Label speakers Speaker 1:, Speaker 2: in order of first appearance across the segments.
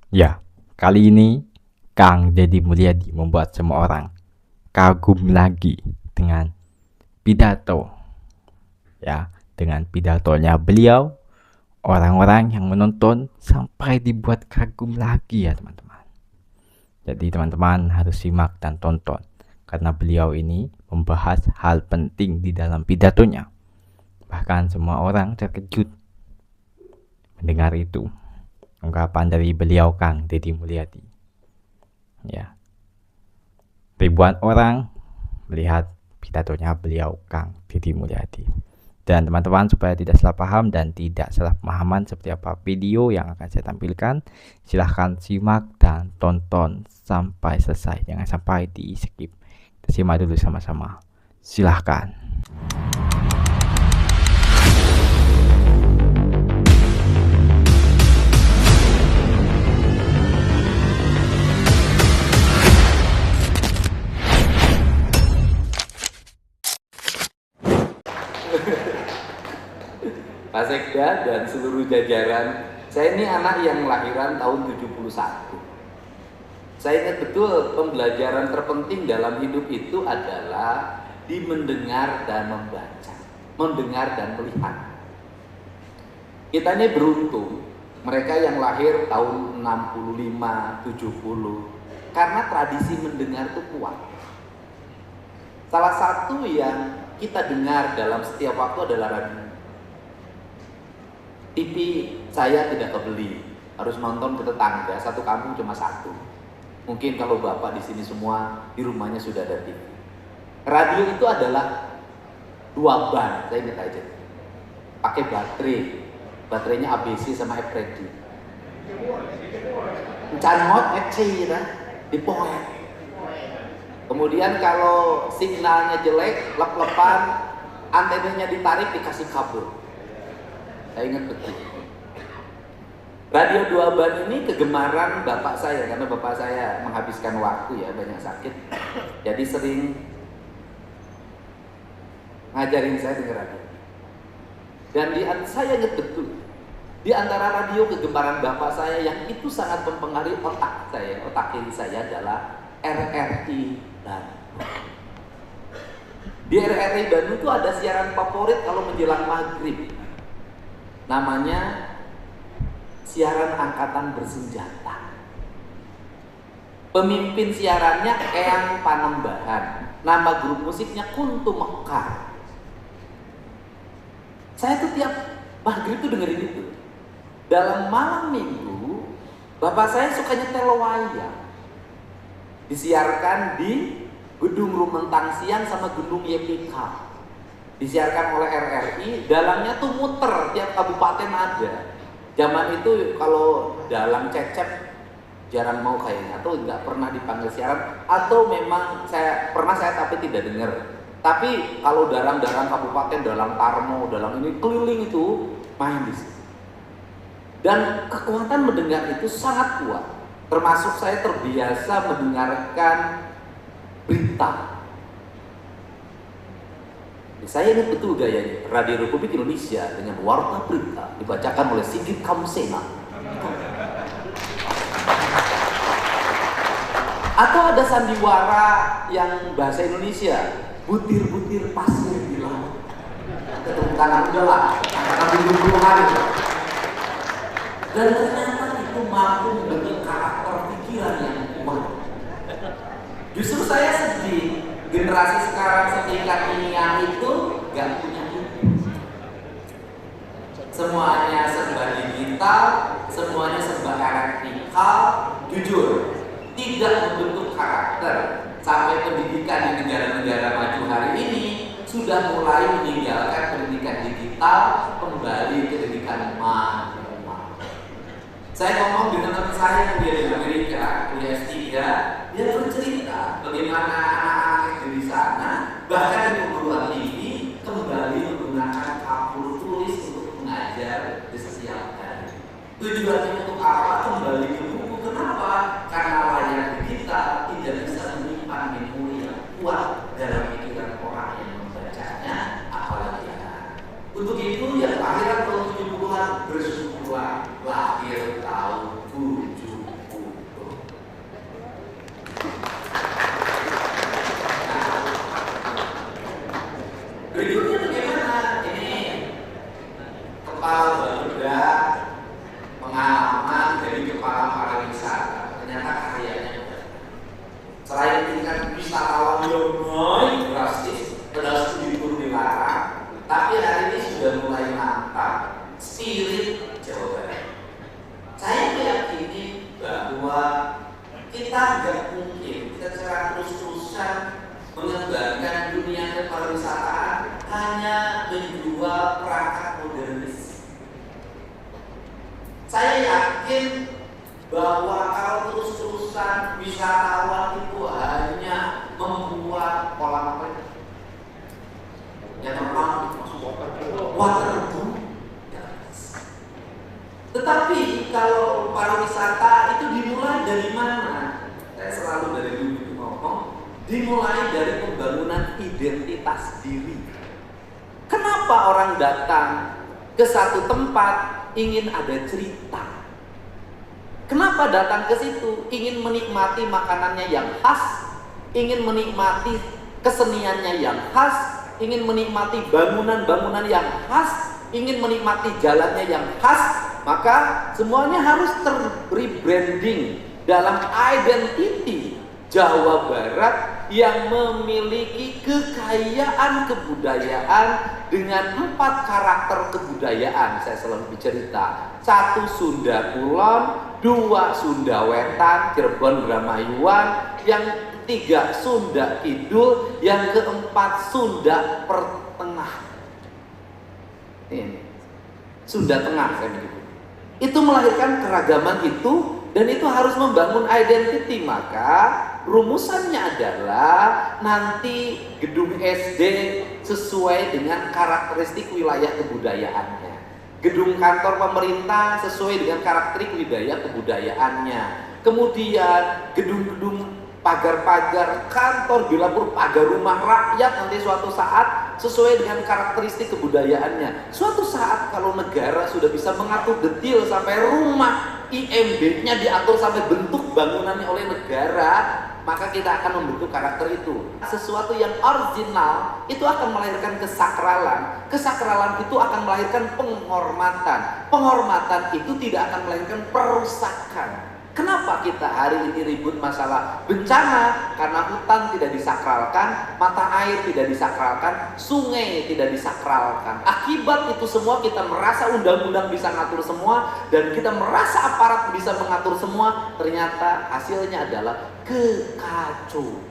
Speaker 1: Ya, kali ini Kang Deddy Mulyadi membuat semua orang kagum lagi dengan pidato. Ya, dengan pidatonya beliau, orang-orang yang menonton sampai dibuat kagum lagi ya teman-teman. Jadi teman-teman harus simak dan tonton karena beliau ini membahas hal penting di dalam pidatonya. Bahkan semua orang terkejut mendengar itu. Ungkapan dari beliau Kang Deddy Mulyadi. Ya, ribuan orang melihat pidatonya beliau Kang Deddy Mulyadi. Dan teman-teman, supaya tidak salah paham dan tidak salah pemahaman seperti apa video yang akan saya tampilkan, silahkan simak dan tonton sampai selesai, jangan sampai di skip. Kita simak dulu sama-sama, silahkan.
Speaker 2: Pak Sekda dan seluruh jajaran, saya ini anak yang lahiran tahun 71. Saya ingat betul pembelajaran terpenting dalam hidup itu adalah di mendengar dan membaca, mendengar dan melihat. Kita ini beruntung, mereka yang lahir tahun 65, 70, karena tradisi mendengar itu kuat. Salah satu yang kita dengar dalam setiap waktu adalah radio. TV saya tidak kebeli, harus nonton ke tetangga, satu kampung cuma satu. Mungkin kalau bapak di sini semua di rumahnya sudah ada TV. Radio itu adalah 2 ban, saya ingat aja. Pakai baterainya ABC sama F-Ready. Canmot FC di poin. Kemudian kalau signalnya jelek, lep-lepan, antenanya ditarik dikasih kabel. Saya ingat betul. Radio 2 ban ini kegemaran bapak saya, karena bapak saya menghabiskan waktu ya, banyak sakit. Jadi sering ngajarin saya dengar radio. Dan saya ingat betul, di antara radio kegemaran bapak saya yang itu sangat mempengaruhi otak saya, otak kiri saya adalah RRI Bandung. Di RRI Bandung itu ada siaran favorit kalau menjelang maghrib. Namanya siaran angkatan bersenjata. Pemimpin siarannya Eyang Panembahan. Nama grup musiknya Kuntu Mekar. Saya tuh tiap maghrib tuh dengerin itu. Dalam malam minggu, bapak saya suka nyetel wayang. Disiarkan di Gedung Rumentang Siang sama Gedung YPK. Disiarkan oleh RRI, dalangnya tuh muter, tiap kabupaten ada. Zaman itu kalau dalang cecep jarang mau kayaknya, atau nggak pernah dipanggil siaran, atau memang saya tapi tidak dengar. Tapi kalau dalang-dalang kabupaten, dalang Tarno, dalang ini keliling itu main di sini. Dan kekuatan mendengar itu sangat kuat. Termasuk saya terbiasa mendengarkan berita. Saya ingat betul gayanya, Radio Republik Indonesia dengan warta berita dibacakan oleh Sigit Kamsena. Atau ada sandiwara yang bahasa Indonesia, butir-butir pasir di laut. Ketemu tangan udah lah, tangan 70 hari. Dan ternyata itu mampu membentuk karakter pikiran yang kuat. Justru saya sedih. Generasi sekarang setingkat ini yang itu gak punya itu. Semuanya serba digital, semuanya serba elektrikal. Jujur, tidak membentuk karakter. Sampai pendidikan di negara-negara maju hari ini sudah mulai meninggalkan pendidikan digital, kembali ke pendidikan manual. Saya ngomong dengan teman saya yang dia di Amerika, kuliah S3, dia bercerita bagaimana anak-anak di sana, bahkan di perguruan tinggi, kembali menggunakan kapur tulis untuk mengajar di setiap hari. Tujuannya untuk apa? Kembali ke buku. Kenapa? Karena layar digital tidak bisa menyimpan memori yang kuat dalam pikiran orang yang membacanya, apalagi anak. Untuk itu yang lahiran tahun 70-an bersyukurlah lahir tahun 70. bahwa kalau terus-terusan wisatawan itu hanya membuat kolam apa itu? Yang terang waterboom. Tetapi kalau pariwisata itu dimulai dari mana? Saya selalu dari dulu itu ngomong, dimulai dari pembangunan identitas diri. Kenapa orang datang ke satu tempat ingin ada cerita? Kenapa datang ke situ? Ingin menikmati makanannya yang khas, ingin menikmati keseniannya yang khas, ingin menikmati bangunan-bangunan yang khas, ingin menikmati jalannya yang khas. Maka semuanya harus ter-rebranding dalam identity Jawa Barat yang memiliki kekayaan kebudayaan dengan 4 karakter kebudayaan. Saya selalu bercerita, 1 Sunda Kulon, 2 Sunda Wetan, Cirebon Bramayuan, yang ketiga Sunda Kidul, yang keempat Sunda Pertengah. Ini Sunda Tengah saya begitu. Itu melahirkan keragaman itu, dan itu harus membangun identity. Maka rumusannya adalah nanti gedung SD sesuai dengan karakteristik wilayah kebudayaannya, gedung kantor pemerintah sesuai dengan karakteristik wilayah kebudayaannya, kemudian gedung-gedung pagar-pagar kantor bila pagar rumah rakyat nanti suatu saat sesuai dengan karakteristik kebudayaannya. Suatu saat kalau negara sudah bisa mengatur detail sampai rumah IMB-nya diatur sampai bentuk bangunannya oleh negara, maka kita akan membentuk karakter itu. Sesuatu yang original itu akan melahirkan kesakralan. Kesakralan itu akan melahirkan penghormatan. Penghormatan itu tidak akan melahirkan perusakan. Kenapa kita hari ini ribut masalah bencana? Karena hutan tidak disakralkan, mata air tidak disakralkan, sungai tidak disakralkan. Akibat itu semua kita merasa undang-undang bisa ngatur semua, dan kita merasa aparat bisa mengatur semua. Ternyata hasilnya adalah kekacauan.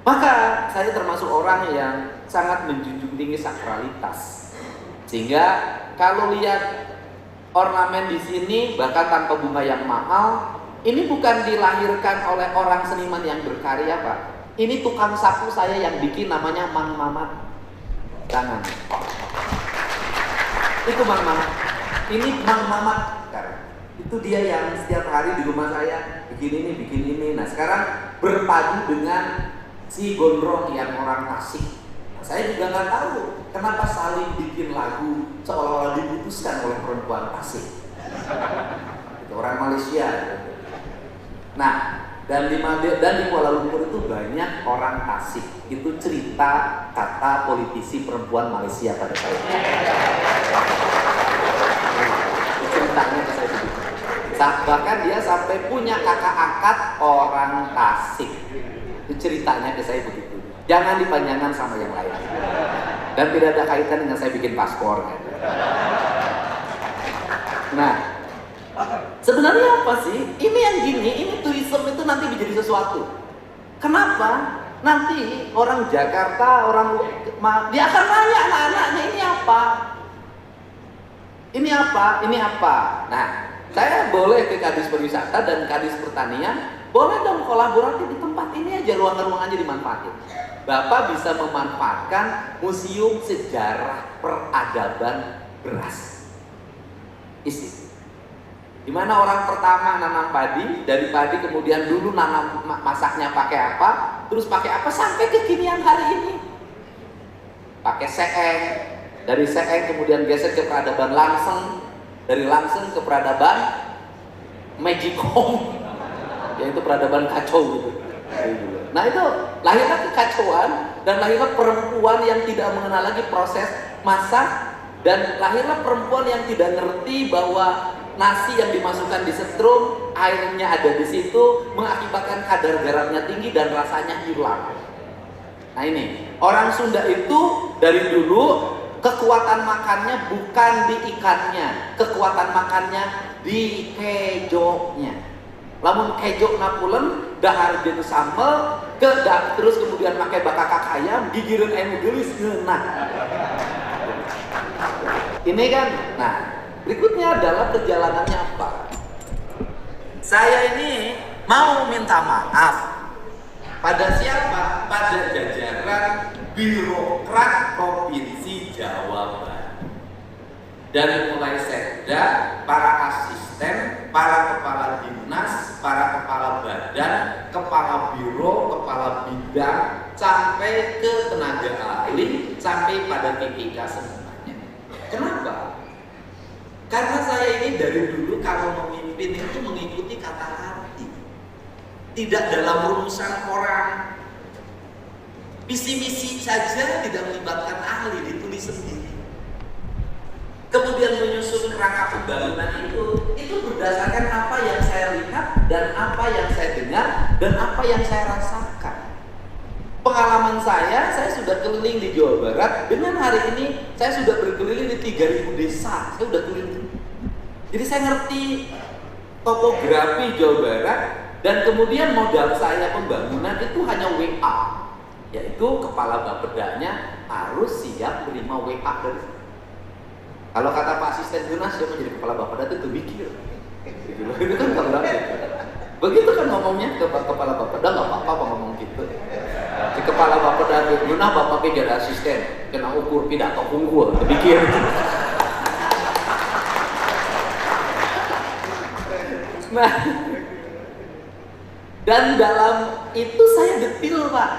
Speaker 2: Maka saya termasuk orang yang sangat menjunjung tinggi sakralitas. Sehingga kalau lihat ornamen di sini bahkan tanpa bunga yang mahal, ini bukan dilahirkan oleh orang seniman yang berkarya, Pak. Ini tukang sapu saya yang bikin, namanya Mang Mamat. Jangan. Itu Mang Mamat. Ini Mang Mamat. Itu dia yang setiap hari di rumah saya bikin ini. Nah sekarang berpadu dengan si Gondrong yang orang Tasik. Saya juga nggak tahu kenapa Salim bikin lagu seolah-olah diputuskan oleh perempuan Tasik. Itu orang Malaysia. Nah, dan di Kuala Lumpur itu banyak orang Tasik. Itu cerita kata politisi perempuan Malaysia pada saya. Ceritanya saya begitu. Bahkan dia sampai punya kakak angkat orang Tasik. Itu ceritanya ke saya begitu. Jangan dipanjangkan sama yang lain. Dan tidak ada kaitan dengan saya bikin paspor. Nah, sebenarnya apa sih? Ini yang gini, ini tourism itu nanti menjadi sesuatu. Kenapa? Nanti orang Jakarta, dia akan nanya anak-anaknya, ini apa? Ini apa? Ini apa? Nah, saya boleh ke Kadis Pariwisata dan Kadis Pertanian, boleh dong kolaborasi di tempat ini aja, ruangan-ruangannya dimanfaatin. Bapak bisa memanfaatkan museum sejarah peradaban beras. Isi. Di mana orang pertama nanam padi, dari padi kemudian dulu nanam masaknya pakai apa, terus pakai apa sampai kekinian hari ini. Pakai seeng, dari seeng kemudian geser ke peradaban langseng, dari langseng ke peradaban magicom, yaitu peradaban kacau gitu. Nah itu lahirlah kekacauan dan lahirlah perempuan yang tidak mengenal lagi proses masak, dan lahirlah perempuan yang tidak ngerti bahwa nasi yang dimasukkan di setrum, airnya ada di situ, mengakibatkan kadar garamnya tinggi dan rasanya hilang. Nah ini, orang Sunda itu dari dulu kekuatan makannya bukan di ikannya, kekuatan makannya di kejoknya. Lamun kejok napulen, dahar jeung sambel, terus kemudian pakai bakakak ayam, gigireun anu geulis ngeunah. Ini kan, nah berikutnya adalah perjalanannya apa? saya ini mau minta maaf pada siapa? Pada jajaran birokrat Provinsi Jawa Barat. Dari mulai sekda, para asisten, para kepala dinas, para kepala badan, kepala biro, kepala bidang, sampai ke tenaga ahli, sampai pada TPK semuanya. Kenapa? Karena saya ini dari dulu kalau memimpin itu mengikuti kata hati, tidak dalam rumusan orang. Visi misi saja tidak melibatkan ahli, ditulis sendiri. Kemudian menyusun kerangka pembangunan itu berdasarkan apa yang saya lihat dan apa yang saya dengar dan apa yang saya rasakan. Pengalaman saya sudah keliling di Jawa Barat. Dengan hari ini saya sudah berkeliling di 3.000 desa. Saya sudah keliling. Jadi saya ngerti topografi Jawa Barat. Dan kemudian modal saya pembangunan itu hanya WA, yaitu kepala bapedanya harus siap menerima WA dari saya. Kalau kata Pak Asisten Dinas yang menjadi kepala bapeda itu mikir, itu kan kalau begitu kan ngomongnya ke kepala bapeda, nggak apa-apa ngomong gitu. Si kepala bapeda Dinas bapaknya jadi asisten, kena ukur pidato unggul, mikir. Nah, dan dalam itu saya detil, Pak.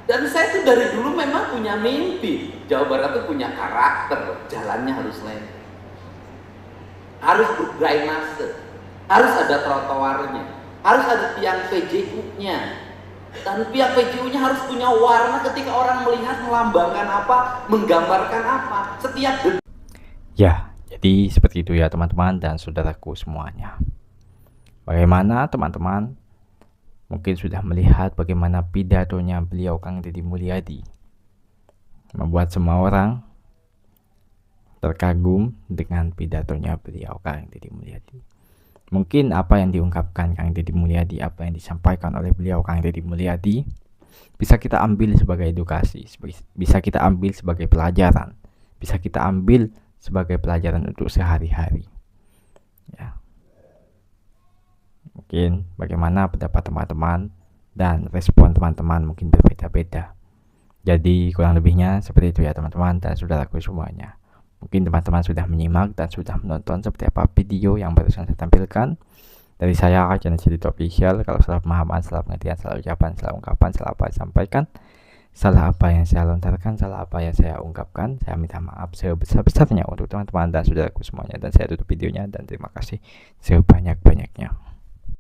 Speaker 2: Dan saya tuh dari dulu memang punya mimpi. Jawa Barat tuh punya karakter, jalannya harus lebar, harus berdrainase, harus ada trotoarnya, harus ada tiang PJU-nya, dan tiang PJU-nya harus punya warna ketika orang melihat, melambangkan apa, menggambarkan apa, setiap detik.
Speaker 1: Ya, jadi seperti itu ya teman-teman dan saudaraku semuanya. Bagaimana teman-teman mungkin sudah melihat bagaimana pidatonya beliau Kang Deddy Mulyadi membuat semua orang terkagum dengan pidatonya beliau Kang Deddy Mulyadi. Mungkin apa yang diungkapkan Kang Deddy Mulyadi, apa yang disampaikan oleh beliau Kang Deddy Mulyadi bisa kita ambil sebagai edukasi, bisa kita ambil sebagai pelajaran, bisa kita ambil sebagai pelajaran untuk sehari-hari. Ya. Mungkin bagaimana pendapat teman-teman dan respon teman-teman mungkin berbeda-beda. Jadi kurang lebihnya seperti itu ya teman-teman dan saudaraku semuanya. Mungkin teman-teman sudah menyimak dan sudah menonton seperti apa video yang barusan saya tampilkan. Dari saya, channel Cerita Official. Kalau salah pemahaman, salah pengertian, salah ucapan, salah ungkapan, salah apa yang saya sampaikan, salah apa yang saya lontarkan, salah apa yang saya ungkapkan, saya minta maaf sebesar-besarnya untuk teman-teman dan saudaraku semuanya. Dan saya tutup videonya dan terima kasih sebanyak-banyaknya.